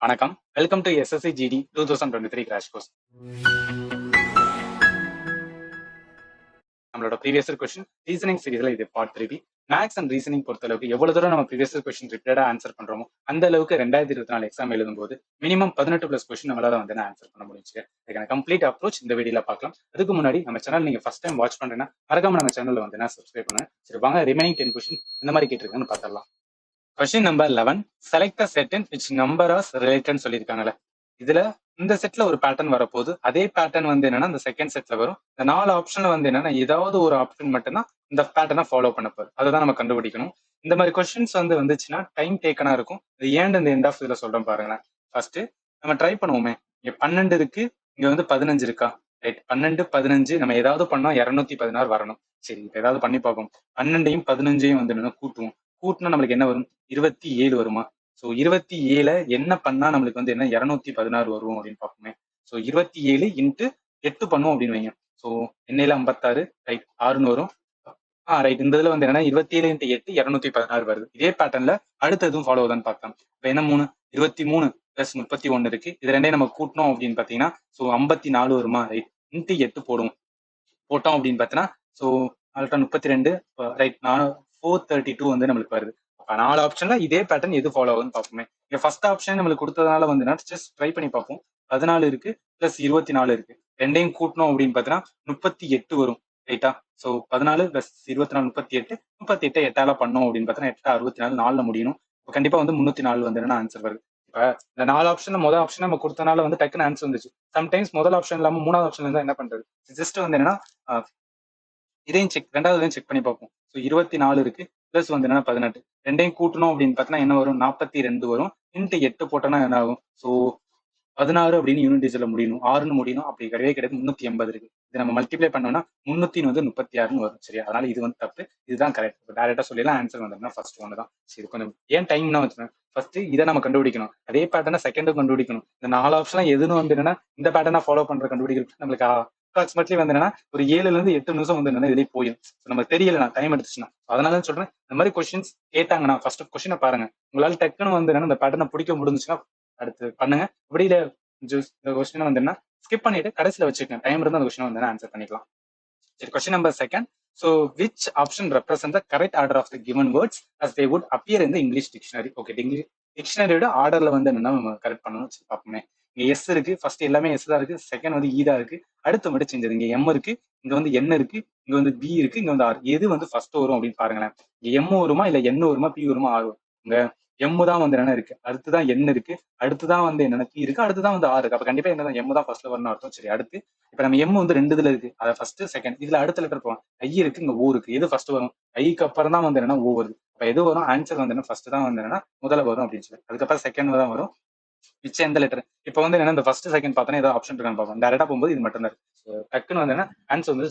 வணக்கம். Welcome to SSC GD 2023 crash course. நம்மளோட previous question reasoning சீரிஸ்ல இது part 3B. Maths and reasoning பொறுத்தளவுக்கு எவ்வளவு தூரம் நம்ம ப்ரீவியஸ் கொஸ்டின் ரிப்பீட்டடா ஆன்சர் பண்றோமோ அந்த அளவுக்கு 2024 எக்ஸாம் எழுதும்போது மினிமம் 18+ கொஸ்டின் நம்மளால வந்து ஆன்சர் பண்ண முடிஞ்சு. இதுக்கான கம்ப்ளீட் அப்ரோச் இந்த வீடியோல பார்க்கலாம். அதுக்கு முன்னாடி நம்ம சேனல் நீங்க ஃபர்ஸ்ட் டைம் வாட்ச் பண்றீங்கன்னா மறக்காம நம்ம சேனல்ல வந்து சப்ஸ்கிரைப் பண்ணுங்க. சரி வாங்க ரிமைனிங் 10 கொஸ்டின் இந்த மாதிரி கேட்டிருக்கான்னு பார்த்துடலாம். Question number 11, select the set in which number as related சொல்லியிருக்காங்கல்ல. இதுல இந்த செட்ல ஒரு பேட்டர்ன் வரப்போகுது. அதே பேட்டர்ன் வந்து என்னன்னா இந்த செகண்ட் செட்ல வரும். இந்த 4 ஆப்ஷன்ல வந்து என்னன்னா ஏதாவது ஒரு ஆப்ஷன் மட்டும்தான் இந்த பேட்டர்னை ஃபாலோ பண்ண போகுது. அதுதான் நம்ம கண்டுபிடிக்கணும். இந்த மாதிரி கொஸ்டின்ஸ் வந்துச்சுன்னா டைம் டேக்கனா இருக்கும். இது ஏன் இந்த எண்ட் ஆஃப் இதுல சொல்றேன் பாருங்களேன். ஃபர்ஸ்ட் நம்ம ட்ரை பண்ணுவோமே. இங்க 12 இருக்கு, இங்க வந்து 15 இருக்கா. ரைட், 12 15 நம்ம ஏதாவது பண்ணா 216 வரணும். சரி, இப்ப ஏதாவது பண்ணி பார்ப்போம். 12ஐயும் 15ஐயும் வந்து என்னன்னா கூட்டுவோம். கூட்டினா நம்மளுக்கு என்ன வரும்? 27 வருமா? ஸோ 27 என்ன பண்ணா நம்மளுக்கு வந்து என்ன 216 வரும் அப்படின்னு பார்ப்போமே. ஸோ 27 இன்ட்டு 8 பண்ணுவோம் அப்படின்னு வைங்க. ஸோ எண்ணெயில 56, ரைட், 6ன்னு வரும். ரைட், இந்த இதுல வந்து என்னன்னா 27 இன்ட்டு 8 216 வருது. இதே பேட்டர்ன்ல அடுத்த எதுவும் ஃபாலோ ஆகுதான்னு பார்க்கலாம். இப்போ என்ன 3 23 பிளஸ் 31 இருக்கு. இது ரெண்டையும் நம்ம கூட்டணும் அப்படின்னு பார்த்தீங்கன்னா ஸோ 54 வருமா? ரைட், இன்ட்டு 8 போடுவோம். போட்டோம் அப்படின்னு பார்த்தீங்கன்னா ஸோ 32, ரைட், 432 வந்து நம்மளுக்கு வருது. 4 ஆப்ஷன்ல இதே பேட்டர்ன் எது ஃபாலோ ஆகுதுன்னு பார்ப்போமே. இங்க ஃபர்ஸ்ட் ஆப்ஷன் நம்மளுக்கு கொடுத்ததுனால வந்து ஜஸ்ட் ட்ரை பண்ணி பார்ப்போம். 14 இருக்கு பிளஸ் 24 இருக்கு. ரெண்டையும் கூட்டணும் அப்படின்னு பார்த்தீங்கன்னா 38 வரும். ரைட்டா? So 14 plus 24 38. 38 8ஆல பண்ணோம் அப்படின்னு பார்த்தீங்கன்னா 8 64 4ல முடியணும். கண்டிப்பா வந்து 304 வந்து என்ன ஆன்சர் வருது. இப்ப இந்த 4 ஆப்ஷன்ல முதல் ஆப்ஷன் நம்ம கொடுத்தனால வந்து டக்குன்னு ஆன்சர் வந்துச்சு. சம்டைம்ஸ் முதல் ஆப்ஷன் இல்லாம 3வது ஆப்ஷன் இருந்தா என்ன பண்றது? ஜஸ்ட் வந்து என்னன்னா இதையும் ரெண்டாவது செக் பண்ணி பார்ப்போம். ஸோ 24 இருக்கு பிளஸ் வந்து என்னன்னா 18. ரெண்டையும் கூட்டணும் அப்படின்னு பார்த்தீங்கன்னா என்ன வரும்? 42 வரும். இன்ட்டு 8 போட்டோம்னா என்ன ஆகும்? ஸோ 16 அப்படின்னு யூனிட் டிஜிட்ல முடியணும். 6ன்னு முடியணும். அப்படி கிடையவே கிடையாது. 380 இருக்கு. இது நம்ம மல்டிப்ளை பண்ணோம்னா 336ன்னு வரும். சரி, அதனால இது வந்து தப்பு. இதுதான் கரெக்ட். டேரக்டா சொல்லிடலாம். ஆன்சர் வந்து ஃபர்ஸ்ட் ஒன்று தான். சரி, கொஞ்சம் ஏன் டைம்னா வச்சுக்கோங்க. ஃபர்ஸ்ட் இதை நம்ம கண்டுபிடிக்கணும். அதே பேட்டர்னை செகண்டும் கண்டுபிடிக்கணும். இந்த 4 ஆப்ஷன் எதுன்னு வந்து என்னன்னா இந்த பேட்டர்னா ஃபாலோ பண்ற கண்டுபிடிக்கிறது நம்மளுக்கு அப்ராக்சிமேட்லி வந்து என்னன்னா ஒரு 7ல இருந்து 8 நிமிஷம் வந்து என்னன்னா இதுலயே போயிடும். நம்ம தெரியல, நான் டைம் எடுத்துச்சுன்னா. அதனால சொல்றேன், இந்த மாதிரி கொஸ்டின்ஸ் கேட்டாங்கன்னா ஃபர்ஸ்ட் கொஸ்டினை பாருங்க. உங்களால டக்குன்னு வந்து என்னன்னா இந்த பேட்டர்னை பிடிக்க முடிஞ்சுச்சுன்னா அடுத்து பண்ணுங்க. இப்படி இந்த கொஸ்டின் வந்து என்ன ஸ்கிப் பண்ணிட்டு கடைசியில வச்சுக்கோங்க. டைம் இருந்தா அந்த கொஸ்டின் வந்து ஆன்சர் பண்ணிக்கலாம். சரி, question number 2. So which option represents the correct order of the given words as they would appear in the English dictionary? Okay, டிக்ஷனரியோட ஆர்டர்ல வந்து என்னன்னா நம்ம கரெக்ட் பண்ணணும். சரி பார்ப்போமே. இங்க எஸ் இருக்கு, ஃபர்ஸ்ட் எல்லாமே எஸ் தான் இருக்கு. செகண்ட் வந்து ஈ தான் இருக்கு. அடுத்து மட்டும் செஞ்சது இங்க எம் இருக்கு, இங்க வந்து என் இருக்கு, இங்க வந்து பி இருக்கு, இங்க வந்து ஆர். எது வந்து ஃபர்ஸ்ட் வரும் அப்படின்னு பாருங்களேன். இங்க எம் வருமா இல்ல என் வருமா பி வருமா ஆர் வரும்? இங்க எம் தான் வந்து என்ன இருக்கு, அடுத்துதான் என் இருக்கு, அடுத்துதான் வந்து என்னென்ன பி இருக்கு, அடுத்துதான் வந்து ஆர் இருக்கு. அப்ப கண்டிப்பா என்ன எம் தான் ஃபர்ஸ்ட்ல வரணும் அர்த்தம். சரி, அடுத்து இப்ப நம்ம எம் வந்து 2 இதுல இருக்கு. அத ஃபர்ஸ்ட் செகண்ட் இதுல அடுத்த லெட்டர் போவோம். ஐ இருக்கு, இங்க ஓ இருக்கு. எது ஃபர்ஸ்ட் வரும்? ஐக்கு அப்புறம் தான் வந்து என்னன்னா ஓ வருது. அப்ப எது வரும்? ஆன்சர் வந்து என்ன ஃபர்ஸ்ட் தான் வந்து என்னன்னா முதல்ல வரும் அப்படின்னு சொல்லி. அதுக்கப்புறம் செகண்ட் தான் வரும். மிச்சம் எந்த லெட்டர்? இப்ப வந்து என்ன இந்த ஃபர்ஸ்ட் செகண்ட் பார்த்தோன்னா ஏதாவது ஆப்ஷன் இருக்கான்னு பார்ப்போம். டேரக்டா போகும்போது இது மட்டும் தான் இருக்கு. டக்குன்னு வந்து என்ன ஆன்சர் வந்து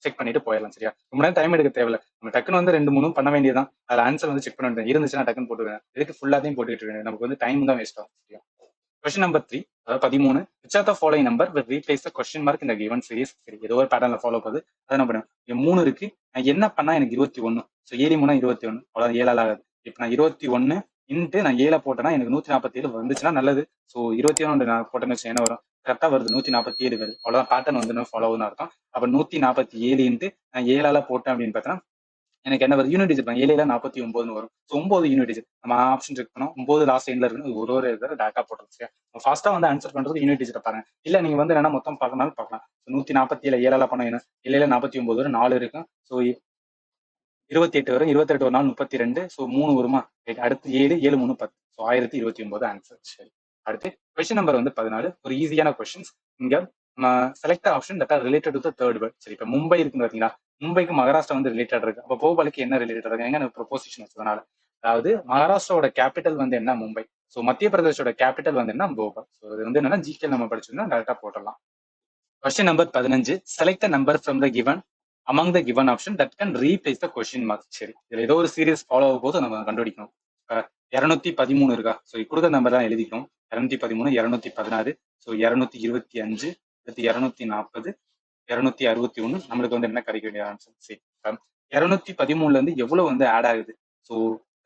செக் பண்ணிட்டு போயிடலாம். சரியா? ரொம்ப நேரம் டைம் எடுக்க தேவையில்ல. நம்ம டக்குன்னு வந்து 2 3 பண்ண வேண்டியதான். அதுல ஆன்சர் வந்து செக் பண்ண வேண்டியது இருந்துச்சுன்னா டக்குன்னு போட்டுருவேன். இதுக்கு ஃபுல்லாத்தையும் போட்டுக்கிட்டு இருக்கேன். நமக்கு வந்து டைம் தான் வேஸ்ட் ஆகும். சரியா? கொஸ்டின் நம்பர் 3, அதாவது 13. Which are the following number will replace the question mark in the given series? சரி, ஏதோ ஒரு பேட்டர்ல ஃபாலோ பண்ணுது. அதை என்ன பண்ணுவேன்? இங்க 3 இருக்கு. நான் என்ன பண்ணா எனக்கு 21? ஸோ 7 3 21. அவ்வளவு 7ஆல் ஆகாது. இப்போ நான் 21 இன்ட்டு நான் 7 போட்டேன்னா எனக்கு 147 வந்துச்சுன்னா நல்லது. ஸோ 21 நான் போட்டேன்னு வச்சு என்ன வரும்? கரெக்டா வருது, 147 வருது. அவ்வளவுதான், பேட்டர்ன் வந்து ஃபாலோ ஆகுதுன்னு அர்த்தம். அப்ப 147 இன்ட்டு நான் 7ஆல போட்டேன் அப்படின்னு பார்த்தீங்கன்னா எனக்கு என்ன வருது? யூனிட் டிஜிட் 7ல 49 வரும். So 9 unit digit. நம்ம ஆப்ஷன் செக் பண்ணோம். 9 லாஸ்ட் எண்ட்ல இருக்குன்னு ஒரு இதை டேட்டா போட்டுருச்சு. ஃபாஸ்டா வந்து ஆன்சர் பண்றது யூனிட் டிஜிட் பாருங்க. இல்ல நீங்க வந்து என்ன மொத்தம் பார்க்கனாலும் பார்க்கலாம். 147 7ஆல பண்ண என்ன? 7ல 49 வரும், 4 இருக்கும். ஸோ 28 வரும், 28 ஒரு நாள் 32. ஸோ 3 வருமா? அடுத்து 7 7 3 10. So 1029 answer. சரி, அடுத்து கொஸ்டின் நம்பர் வந்து 14. ஒரு ஈஸியான கொஸ்டின்ஸ். இங்க select option that R related to the third word. சரி, இப்ப மும்பை இருக்குன்னு பாத்தீங்களா? மும்பைக்கு மகாராஷ்டிரா வந்து ரிலேட்டட் இருக்கு. அப்ப போபாலுக்கு என்ன ரிலேட்டட் இருக்கு? எங்க ப்ரொபோசிஷன் வச்சதுனால, அதாவது மகாராஷ்டிராவோட கேபிட்டல் வந்து என்ன? மும்பை. ஸோ மத்திய பிரதேசோட கேபிட்டல் வந்து என்ன? போபால். ஸோ இது வந்து என்னன்னா ஜிகே நம்ம படிச்சிருந்தோம், டேரக்டா போட்டுடலாம். Question number 15. Select the number from the given among the given option that can replace the question mark. சரி, இதுல ஏதோ ஒரு சீரியஸ் ஃபாலோ ஆகும் போது நம்ம கண்டுபிடிக்கணும். 213 இருக்கா? ஸோ கொடுக்குற நம்பர் தான் எழுதிக்கணும். 213, 216, ஸோ 225, அடுத்து 240, 261. நம்மளுக்கு வந்து என்ன கிடைக்க வேண்டிய ஆன்சர்? சரி, 213ல இருந்து எவ்வளவு வந்து ஆட் ஆகுது? ஸோ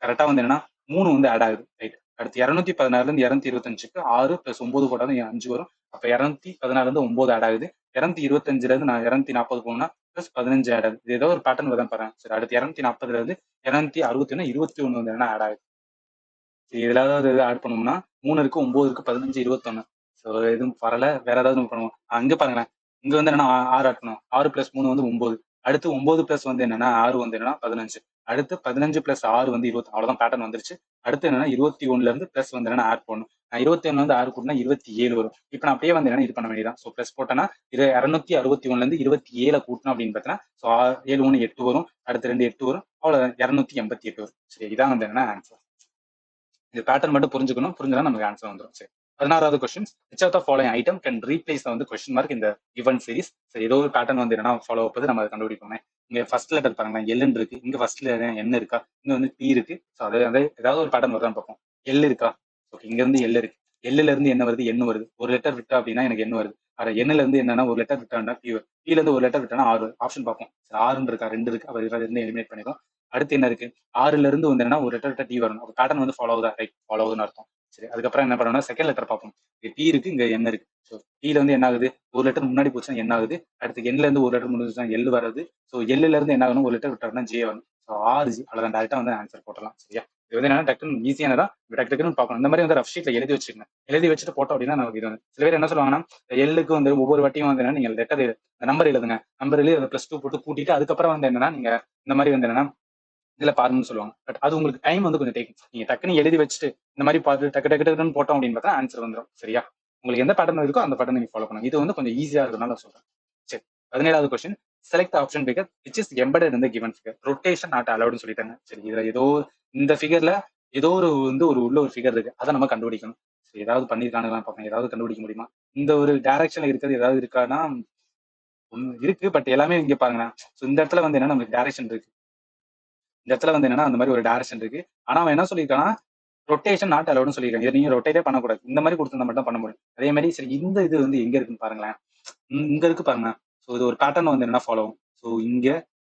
கரெக்டா வந்து என்னன்னா 3 வந்து ஆட் ஆகுது. ரைட், அடுத்து 216ல இருந்து 225க்கு 6 + 9 போட்டாலும் 5 வரும். அப்ப 216ல இருந்து 9 ஆட் ஆகுது. 225ல இருந்து நான் 240 போனா +15 ஆட் ஆகுது. இது ஏதோ ஒரு பேட்டர்ன் வருதான்னு பாருங்க. சரி, அடுத்து 240ல இருந்து 261 21 வந்து என்ன ஆட் ஆகுது. இதுல ஏதாவது ஆட் பண்ணோம்னா 3 இருக்கு, 9 இருக்கு, 15, 21. ஸோ எதுவும் வரல, வேற ஏதாவது நம்ம பண்ணுவோம். அங்க பாருங்களேன், இங்க வந்து என்னன்னா 6 ஆட் பண்ணுவோம். 6 + 3 வந்து 9. அடுத்து 9 + வந்து என்னன்னா 6 வந்து என்னன்னா 15. அடுத்து 15 + 6 வந்து 20. அவ்வளவுதான், பேட்டர்ன் வந்துருச்சு. அடுத்து என்னன்னா 21ல இருந்து பிளஸ் வந்து என்னன்னா ஆட் பண்ணணும். 21 வந்து 6 கூட்டினா 27 வரும். இப்போ நான் அப்படியே வந்து என்னன்னா இது பண்ண வேண்டியதான். ஸோ பிளஸ் போட்டேன்னா இது 261ல இருந்து 27 கூட்டணும் அப்படின்னு பார்த்தீங்கன்னா, ஸோ 7 1 8 வரும். அடுத்து 2 8 வரும். அவ்வளோ 288 வரும். சரி, இதான் வந்து என்னன்னா ஆன்சர். இது பேட்டர்ன் மட்டும் புரிஞ்சுக்கணும். புரிஞ்சா நமக்கு ஆன்சர் வந்துடும். சரி, 16வது question. Which of the following item can replace வந்து கொஸ்டின் மார்க் இந்த கிவன் சீரிஸ். சரி, ஏதோ ஒரு பேட்டர்ன் வந்து என்னன்னா ஃபாலோ ஆகுது, நம்ம அதை கண்டுபிடிப்போமே. இங்க ஃபர்ஸ்ட் லெட்டர் பாருங்களேன், எல்லுன்னு இருக்கு. இங்க ஃபர்ஸ்ட்ல என்ன இருக்கா, இங்க வந்து பி இருக்கு. ஸோ அதே ஏதாவது ஒரு பேட்டர்ன் வருதான்னு பார்ப்போம். எல் இருக்கா? ஓகே, இங்க இருந்து எல் இருக்கு. எல்லுல இருந்து என்ன வருது? எண்ணு வருது. ஒரு லெட்டர் விட்டா அப்படின்னா எனக்கு என்ன வருது? அரை எண்ணுல இருந்து என்னன்னா ஒரு லெட்டர் விட்டாண்டா பி வரும். பீல இருந்து ஒரு லெட்டர் விட்டானா 6 ஆப்ஷன் பார்ப்போம். 6 இருக்கா, 2 இருக்கு. அப்ப இருந்து எலிமினேட் பண்ணிடும். அடுத்து என்ன இருக்கு? 6ல இருந்து வந்து என்னன்னா ஒரு லெட்டர் டி வரணும். அப்ப பேட்டர்ன் வந்து ஃபாலோ ஆகுதா? ரைட், ஃபாலோ ஆகுதுன்னு அர்த்தம். சரி, அதுக்கப்புறம் என்ன பண்ணணும்னா செகண்ட் லெட்டர் பார்ப்போம். இங்க டி இருக்கு, இங்க என் இருக்கு. ஸோ டீல வந்து என்ன ஆகுது? ஒரு லெட்டர் முன்னாடி போச்சுன்னா என்ன ஆகுது? அடுத்து எண்ல இருந்து ஒரு லெட்டர் முடிஞ்சுச்சுன்னா எல் வருது. ஸோ எல்லுல இருந்து என்ன ஆகணும்? ஒரு லெட்டர் விட்டாருன்னா ஜே வரும். ஸோ 6 ஜி, அவ்வளவுதான். டேரக்டா வந்து ஆன்சர் போட்டலாம். சரியா? இது வந்து என்னன்னா டக்குன்னு ஈஸியானதா, டக்கு டக்குன்னு பார்க்கணும். இந்த மாதிரி வந்து ரஃப் ஷீட்ல எழுதி வச்சுக்கோங்க. எழுதி வச்சுட்டு போட்டோம் அப்படின்னா நமக்கு இது வந்து சில பேர் என்ன சொல்லுவாங்கன்னா, எல்லுக்கு வந்து ஒவ்வொரு வாட்டியும் வந்து என்ன, நீங்க லெட்டர் நம்பர் எழுதுங்க. நம்பர் எழுதி +2 போட்டு கூட்டிட்டு அதுக்கப்புறம் வந்து என்னன்னா நீங்க இந்த மாதிரி வந்து என்னன்னா இதுல பாருங்கன்னு சொல்லுவாங்க. பட் அது உங்களுக்கு டைம் வந்து கொஞ்சம் டேக்கும். நீங்க டக்குன்னு எழுதி வச்சுட்டு இந்த மாதிரி பார்த்து டக்கு டக்கு டக்குன்னு போட்டோம் அப்படின்னு பார்த்தா ஆன்சர் வந்துடும். சரியா? உங்களுக்கு எந்த பேட்டர்ன் இருக்கோ அந்த பேட்டர்ன் நீங்க ஃபாலோ பண்ணுங்க. இது வந்து கொஞ்சம் ஈஸியா இருக்கிறதுனால சொல்றேன். சரி, 17வது question. Select option figure which is embedded இந்த கிவன் ஃபிகர். ரொட்டேஷன் நாட் அலவுட்னு சொல்லிட்டாங்க. சரி, இதுல ஏதோ இந்த ஃபிகர்ல ஏதோ ஒரு வந்து உள்ள ஒரு ஃபிகர் இருக்கு, அதை நம்ம கண்டுபிடிக்கணும். சரி, ஏதாவது பண்ணிருக்கானுங்களான்னு பார்ப்போம். ஏதாவது கண்டுபிடிக்க முடியுமா? இந்த ஒரு டைரக்ஷன்ல இருக்கிறது ஏதாவது இருக்கான்னா ஒண்ணு இருக்கு. பட் எல்லாமே இங்க பாருங்க. ஸோ இந்த இடத்துல வந்து என்ன, நமக்கு டைரக்ஷன் இருக்கு. இந்த இடத்துல வந்து என்னன்னா அந்த மாதிரி ஒரு டைரக்ஷன் இருக்கு. ஆனா அவன் என்ன சொல்லியிருக்கான்னா ரொட்டேஷன் நாட் அலவுட்னு சொல்லியிருக்காங்க. இதை நீங்க ரொட்டேட்டே பண்ணக்கூடாது. இந்த மாதிரி கொடுத்திருந்தா மட்டும் பண்ண முடியும். அதே மாதிரி சரி, இந்த இது வந்து எங்க இருக்குன்னு பாருங்களேன். இங்க இருக்கு பாருங்க. ஸோ இது ஒரு பேட்டர்ன் வந்து என்னன்னா ஃபாலோ ஆகும். ஸோ இங்க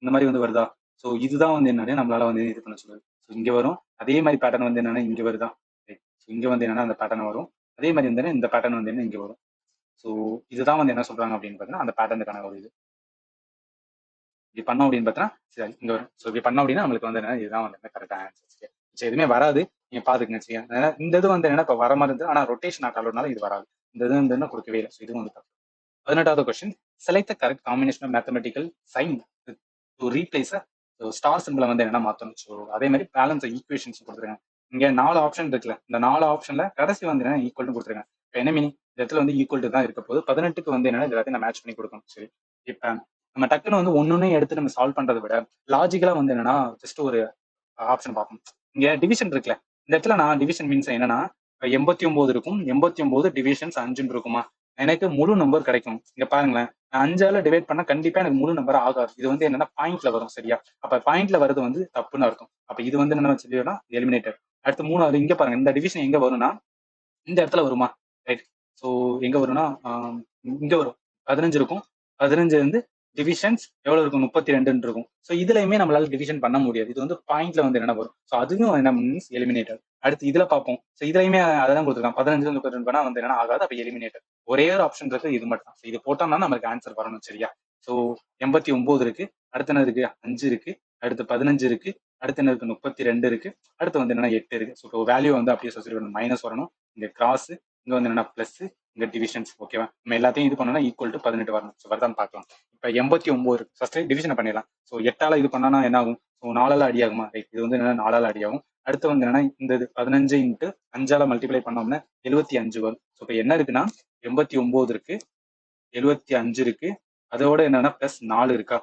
இந்த மாதிரி வந்து வருதா? ஸோ இதுதான் வந்து என்னன்னா நம்மளால வந்து இது பண்ண சொல்லுது. ஸோ இங்க வரும். அதே மாதிரி பேட்டர்ன் வந்து என்னன்னா இங்க வருதா? ஸோ இங்க வந்து என்னன்னா அந்த பேட்டர்ன் வரும். அதே மாதிரி வந்து இந்த பேட்டர்ன் வந்து என்ன இங்க வரும். ஸோ இதுதான் வந்து என்ன சொல்றாங்க அப்படின்னு பாத்தீங்கன்னா அந்த பேட்டர்னுக்கான ஒரு இது. இப்படி பண்ணோம் அப்படின்னு பார்த்தீங்கன்னா சரி இங்க வரும். ஸோ இப்படி பண்ணோம் அப்படின்னா நம்மளுக்கு வந்து என்ன, இதுதான் வந்து கரெக்டான ஆன்சர். சரி, சரி, எதுவுமே வராது. நீங்க பாத்துக்கங்க. சரியா? இந்த இது வந்து என்ன இப்ப வர மாதிரி இருந்து, ஆனா ரொட்டேஷன் நாட் அலோட்னால இது வராது. இந்த இது வந்து என்ன கொடுக்கவே இல்லை. ஸோ இதுவும் வந்து தப்பு. 18வது question. Select the correct combination of mathematical sign to replace star சிம்பிளை வந்து என்ன மாத்தணும். ஸோ அதே மாதிரி பேலன்ஸ் ஈக்குவேஷன்ஸ் கொடுத்துருங்க. இங்க 4 ஆப்ஷன் இருக்குல்ல, இந்த 4 ஆப்ஷன்ல கடைசி வந்து என்ன ஈக்குவல் கொடுத்துருங்க. இப்போ என்ன மீனிங்? இந்த இடத்துல வந்து ஈக்குவல் தான் இருக்க போது. 18க்கு வந்து என்னன்னா எல்லாத்தையும் நான் மேட்ச் பண்ணி கொடுக்கணும். சரி, இப்ப நம்ம டக்குன்னு வந்து ஒன்னொன்னே எடுத்து நம்ம சால்வ் பண்றதை விட லாஜிக்கலா வந்து என்னன்னா ஜஸ்ட் ஒரு ஆப்ஷன் பார்ப்போம். இங்க டிவிஷன் இருக்குல்ல, இந்த இடத்துல நான் டிவிஷன் மீன்ஸ் என்னன்னா 89 இருக்கும். 89 டிவிஷன்ஸ் 5 இருக்குமா? எனக்கு முழு நம்பர் கிடைக்கும். இங்க பாருங்களேன், நான் 5ஆல டிவைட் பண்ணா கண்டிப்பா எனக்கு முழு நம்பர் ஆகாது. இது வந்து என்னன்னா பாயிண்ட்ல வரும். சரியா? அப்ப பாயிண்ட்ல வருது வந்து தப்புன்னு அர்த்தம். அப்ப இது வந்து என்ன சொல்லிடும்னா எலிமினேட்டர். அடுத்து 3வது இங்க பாருங்க, இந்த டிவிஷன் எங்க வரும்னா இந்த இடத்துல வருமா? ரைட். ஸோ எங்க வரும்னா இங்க வரும். 15 இருக்கும். 15 வந்து டிவிஷன்ஸ் எவ்வளவு இருக்கும்? 32 இருக்கும். ஸோ இதுலயுமே நம்மளால டிவிஷன் பண்ண முடியாது. இது வந்து பாயிண்ட்ல வந்து என்ன வரும்? ஸோ அதுவும் என்ன மீன்ஸ் எலிமினேட்டர். அடுத்து இதுல பார்ப்போம். ஸோ இதுலயுமே அதான் கொடுத்துருக்கான். 15 32 பண்ணா வந்து என்ன ஆகாது. அப்ப எலிமினேட்டர். ஒரே ஒரு ஆப்ஷன் இருக்கு, இது மட்டும் தான். இது போட்டோம்னா நமக்கு ஆன்சர் வரணும். சரியா? ஸோ 89 இருக்கு. அடுத்து என்ன இருக்கு? 5 இருக்கு. அடுத்து 15 இருக்கு. அடுத்து என்ன இருக்கு? 32 இருக்கு. அடுத்து வந்து என்னன்னா 8 இருக்கு. ஸோ வேல்யூ வந்து அப்படியே சப்ஸ்டிட்யூட் மைனஸ் வரணும். இங்க கிராஸ், இங்க வந்து என்னன்னா பிளஸ், இங்க டிவிஷன்ஸ். ஓகேவா? நம்ம எல்லாத்தையும் இது பண்ணோம்னா ஈக்குவல் டு 18 வரணும். ஸோ வரதான் பார்க்கலாம். இப்ப 89 இருக்கு. ஃபர்ஸ்ட் டிவிஷன் பண்ணிடலாம். ஸோ 8ஆல இது பண்ணா என்ன ஆகும்? ஸோ 4ஆல அடி ஆகுமா? ரைட். இது வந்து என்னன்னா 4ஆல அடி ஆகும். அடுத்து வந்து என்னன்னா இந்த 15 இன்ட்டு 5ஆல மல்டிப்ளை பண்ணோம்னா 75 வரும். ஸோ இப்போ என்ன இருக்குன்னா 89 இருக்கு, 75 இருக்கு, அதோட என்னன்னா பிளஸ் 4 இருக்கா?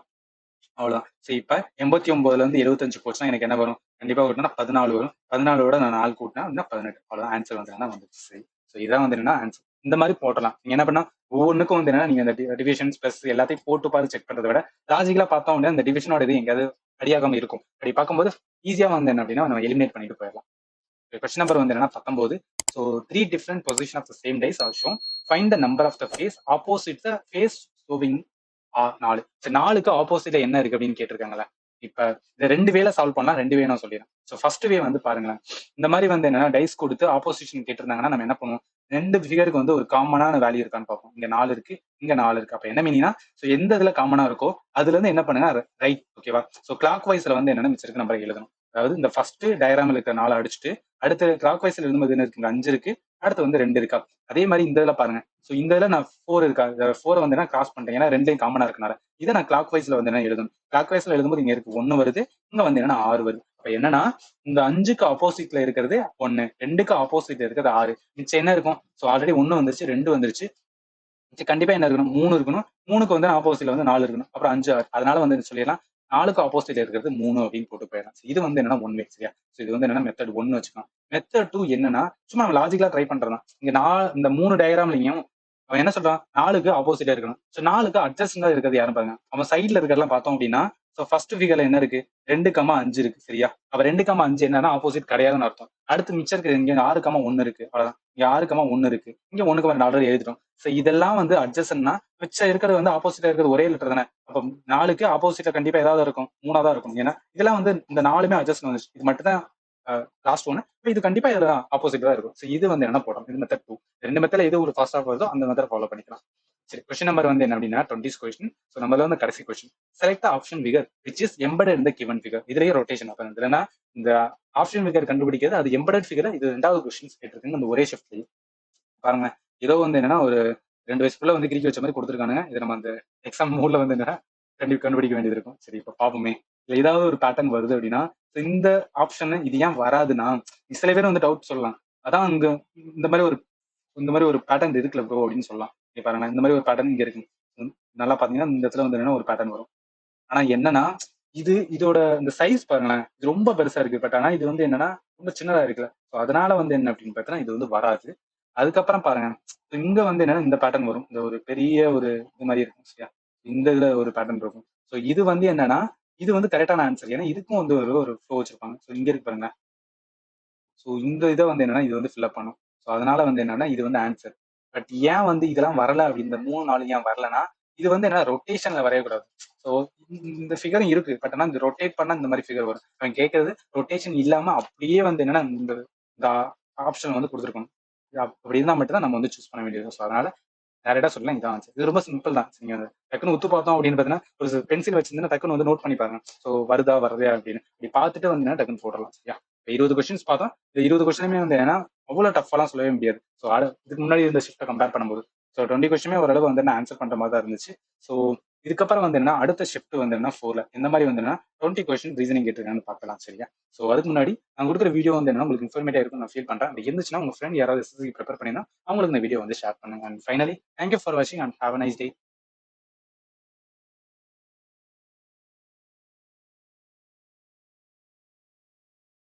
அவ்வளவுதான். சரி, இப்ப 89ல இருந்து 75 போச்சுன்னா எனக்கு என்ன வரும்? கண்டிப்பா கூட்டினா 14 வரும். 14ஓட நான் 4 கூட்டினா 18. அவ்வளவுதான், ஆன்சர் வந்து என்ன வந்துச்சு. சரி, ஸோ இதான் வந்து என்னன்னா ஆன்சர். இந்த மாதிரி போட்டலாம். நீங்க என்ன பண்ணா ஒவ்வொன்றுக்கும் வந்து என்னன்னா நீங்க அந்த டிவிஷன்ஸ் பிளஸ் எல்லாத்தையும் போட்டு பார்த்து செக் பண்றதை விட லாஜிக்கலா பார்த்தா உடனே அந்த டிவிஷனோட இது எங்கேயாவது அடியாகாம இருக்கும். அப்படி பார்க்கும்போது ஈஸியா வந்து என்ன அப்படின்னா நம்ம எலிமினேட் பண்ணிட்டு போயிடலாம். கொஸ்டின் நம்பர் வந்து என்னன்னா 19. So 3 different position of the same dice are shown. Find the number of the face opposite the face showing 4. சரி, 4க்கு ஆப்போசிட்ல என்ன இருக்கு அப்படின்னு கேட்டிருக்காங்களா? இப்ப இந்த 2 வேல சால்வ் பண்ணலாம். 2 வே நான் சொல்லிடுறேன். ஸோ ஃபர்ஸ்ட் வே வந்து பாருங்களேன். இந்த மாதிரி வந்து என்னன்னா டைஸ் கொடுத்து ஆப்போசிஷன் கேட்டிருந்தாங்கன்னா நம்ம என்ன பண்ணுவோம்? 2 ஃபிகருக்கு வந்து ஒரு காமனான வேல்யூ இருக்கான்னு பார்ப்போம். இங்க 4 இருக்கு, இங்க 4 இருக்கு. அப்ப என்ன மீனிங்னா ஸோ எந்த இதுல காமனா இருக்கோ அதுல இருந்து என்ன பண்ணுங்க ரைட். ஓகேவா? ஸோ கிளாக் வைஸ்ல வந்து என்னன்னா மிச்சம் இருக்க நம்பரை எழுதணும். அதாவது இந்த ஃபர்ஸ்ட் டயராமில் இருக்க 4 அடிச்சுட்டு அடுத்து கிளாக் வைஸ்ல எழுதும்போது என்ன இருக்கு? 5 இருக்கு, அடுத்து வந்து 2 இருக்கா. அதே மாதிரி இந்த இதுல பாருங்க. ஸோ இந்த இதுல நான் 4 இருக்கா, 4 வந்து நான் கிராஸ் பண்ணிட்டேன். ஏன்னா ரெண்டையும் காமனா இருக்கனால இதை நான் கிளாக் வைஸ்ல வந்து என்ன எழுதணும்? கிளாக் வைஸ்ல எழுதும்போது இங்க இருக்கு 1 வருது, இங்க வந்து என்னன்னா 6 வருது. அப்ப என்னன்னா இந்த 5க்கு ஆப்போசிட்ல இருக்கிறது 1, 2க்கு ஆப்போசிட்ல இருக்கிறது 6. மிச்சம் என்ன இருக்கும்? ஸோ ஆல்ரெடி 1 வந்துருச்சு, 2 வந்துருச்சு. கண்டிப்பா என்ன இருக்கணும்? 3 இருக்கணும். 3க்கு வந்து ஆப்போசிட்ல வந்து 4 இருக்கணும். அப்புறம் 5, 6. அதனால வந்து சொல்லிடலாம் 4க்கு ஆப்போசிட்ல இருக்கிறது 3 அப்படின்னு போட்டு போயிடலாம். இது வந்து என்னன்னா ஒன் வே. சரியா? ஸோ இது வந்து என்னன்னா மெத்தட் 1 வச்சுக்கலாம். மெத்தட் 2 என்னன்னா சும்மா லாஜிக்கலா ட்ரை பண்றதுதான். இங்க இந்த 3 டயக்ராம்லயும் அவன் என்ன சொல்றான்? 4க்கு ஆப்போசிட்டா இருக்கணும். ஸோ 4க்கு அட்ஜஸ்டா இருக்கிறது யாரும் பாருங்க. அவன் சைட்ல இருக்கிறதெல்லாம் பார்த்தோம் அப்படின்னா ஸோ ஃபர்ஸ்ட் ஃபிகர்ல என்ன இருக்கு? 2,5 இருக்கு. சரியா? அப்ப 2,5 என்னன்னா ஆப்போசிட் கிடையாதுன்னு அர்த்தம். அடுத்து மிச்சம் இருக்கு இங்க 6,1 இருக்கு. அவ்வளவுதான். இங்க 6,1 இருக்கு. இங்க 1,4 ஆல்ரெடி எழுதிட்டோம். ஸோ இதெல்லாம் வந்து அட்ஜஸ்ட்னா மிச்சம் இருக்கிறது வந்து ஆப்போசிட்டா இருக்கிறது ஒரே லெட்டர் தானே. அப்ப 4க்கு ஆப்போசிட்டா கண்டிப்பா ஏதாவது இருக்கும். 3 தான் இருக்கும். ஏன்னா இதெல்லாம் வந்து இந்த 4மே அட்ஜஸ்ட் வந்துச்சு. இது மட்டும் தான் லாஸ்ட் ஒன்னு. இது கண்டிப்பா இதுல ஆப்போசிட் தான் இருக்கும். ஸோ இது வந்து என்ன போடும்? இது மெத்தட் 2. 2 மெத்தட்ல எது ஒரு ஃபாஸ்டா வருதோ அந்த மெத்தட் ஃபாலோ பண்ணிக்கலாம். சரி, கொஸ்டின் நம்பர் வந்து என்ன அப்படின்னா 20th கொஸ்டின். ஸோ நம்மள வந்து கடைசி question. Select option figure which is embedded in the given figure. இதுலயே ரொட்டேஷன் அப்ப இல்லைன்னா இந்த ஆப்ஷன் ஃபிகர் கண்டுபிடிக்கிறது அது எம்பெடட் ஃபிகர். இது 2வது கொஸ்டின் கேட்டிருக்காங்க அந்த ஒரே ஷிஃப்ட்லயே. பாருங்க, ஏதோ வந்து என்னன்னா ஒரு 2 வயசுக்குள்ள வந்து கிறுக்கி வச்ச மாதிரி கொடுத்துருக்கானுங்க. இது நம்ம அந்த எக்ஸாம் மூட்ல வந்து என்னன்னா கண்டுபிடிக்க வேண்டியது இருக்கும். சரி, இப்ப பாப்போமே. இல்ல ஏதாவது ஒரு பேட்டர்ன் வருது அப்படின்னா இந்த ஆப்ஷன் இது ஏன் வராதுன்னா சில பேர் வந்து டவுட் சொல்லலாம். அதான் இங்க இந்த மாதிரி ஒரு பேட்டர்ன் இருக்குல்ல ப்ரோ அப்படின்னு சொல்லலாம். இங்க பாருங்க, இந்த மாதிரி ஒரு பேட்டர்ன் இங்க இருக்கு. நல்லா பாத்தீங்கன்னா இந்த இடத்துல வந்து என்னன்னா ஒரு பேட்டர்ன் வரும். ஆனா என்னன்னா இதோட இந்த சைஸ் பாருங்களேன், இது ரொம்ப பெருசா இருக்கு. பட் ஆனா இது வந்து என்னன்னா ரொம்ப சின்னதா இருக்குல்ல. ஸோ அதனால வந்து என்ன அப்படின்னு பார்த்தீங்கன்னா இது வந்து வராது. அதுக்கப்புறம் பாருங்க, இங்க வந்து என்னன்னா இந்த பேட்டர்ன் வரும். இந்த ஒரு பெரிய ஒரு இது மாதிரி இருக்கும். சரியா? இந்த இதுல ஒரு பேட்டர்ன் இருக்கும். ஸோ இது வந்து என்னன்னா இது வந்து கரெக்டான ஆன்சர். ஏன்னா இதுக்கும் வந்து ஒரு ஃப்ளோ வச்சிருப்பாங்க. ஸோ இங்க இருக்கு பாருங்க. ஸோ இந்த இதை வந்து என்னன்னா இது வந்து ஃபில்அப் பண்ணும். ஸோ அதனால வந்து என்னன்னா இது வந்து ஆன்சர். பட் ஏன் வந்து இதெல்லாம் வரல அப்படி இந்த 3 4 ஏன் வரலன்னா இது வந்து என்ன ரொட்டேஷன்ல வரையக்கூடாது. ஸோ இந்த ஃபிகரும் இருக்கு. பட் ஆனா இந்த ரொட்டேட் பண்ணா இந்த மாதிரி ஃபிகர் வரும். அவன் கேட்கறது ரொட்டேஷன் இல்லாம அப்படியே வந்து என்னன்னா இந்த ஆப்ஷன் வந்து கொடுத்துருக்கணும். அப்படி இருந்தா மட்டும் தான் நம்ம வந்து சூஸ் பண்ண வேண்டியது. ஸோ அதனால டேரக்டா சொல்லலாம் இதான் ஆன்சர். இது ரொம்ப சிம்பிள் தான். நீங்க டக்குன்னு உத்து பார்த்தோம் அப்படின்னு பார்த்தீங்கன்னா ஒரு பென்சில் வச்சிருந்தா டக்குன்னு வந்து நோட் பண்ணி பாருங்க. ஸோ வருதா வரலையா அப்படின்னு இப்படி பார்த்துட்டு வந்து டக்குன்னு போடலாம். சரியா? இப்போ 20 கொஸ்டின்ஸ் பார்த்தோம். இந்த 20 கொஸ்டினுமே வந்து ஏன்னா அவ்வளவு டஃப்லாம் சொல்லவே முடியாது. ஸோ இதுக்கு முன்னாடி இருந்த ஷிஃப்ட்டை கம்பேர் பண்ணும்போது ஸோ 20 கொஸ்டினுமே ஓரளவு வந்து நான் ஆன்சர் பண்ற மாதிரி தான் இருந்துச்சு. ஸோ இதுக்கப்புறம் வந்து என்ன அடுத்த ஷிஃப்ட் வந்து என்ன 4ல எந்த மாதிரி வந்து 20 கொஸ்டின் ரீசனிங் கேட்டிருக்காங்கன்னு பார்க்கலாம். சரியா? ஸோ அதுக்கு முன்னாடி நான் கொடுக்குற வீடியோ வந்து என்ன உங்களுக்கு இன்ஃபர்மேட்டிவா இருக்கும் நான் ஃபீல் பண்றேன். அப்படி இருந்துச்சுன்னா உங்க ஃப்ரெண்ட் யாராவது எஸ்எஸ்சி ப்ரிப்பேர் பண்ணினா அவங்களுக்கு இந்த வீடியோ வந்து ஷேர் பண்ணுங்க. அண்ட் ஃபைனலி தேங்க்யூ ஃபார் வாட்சிங் and have a nice day.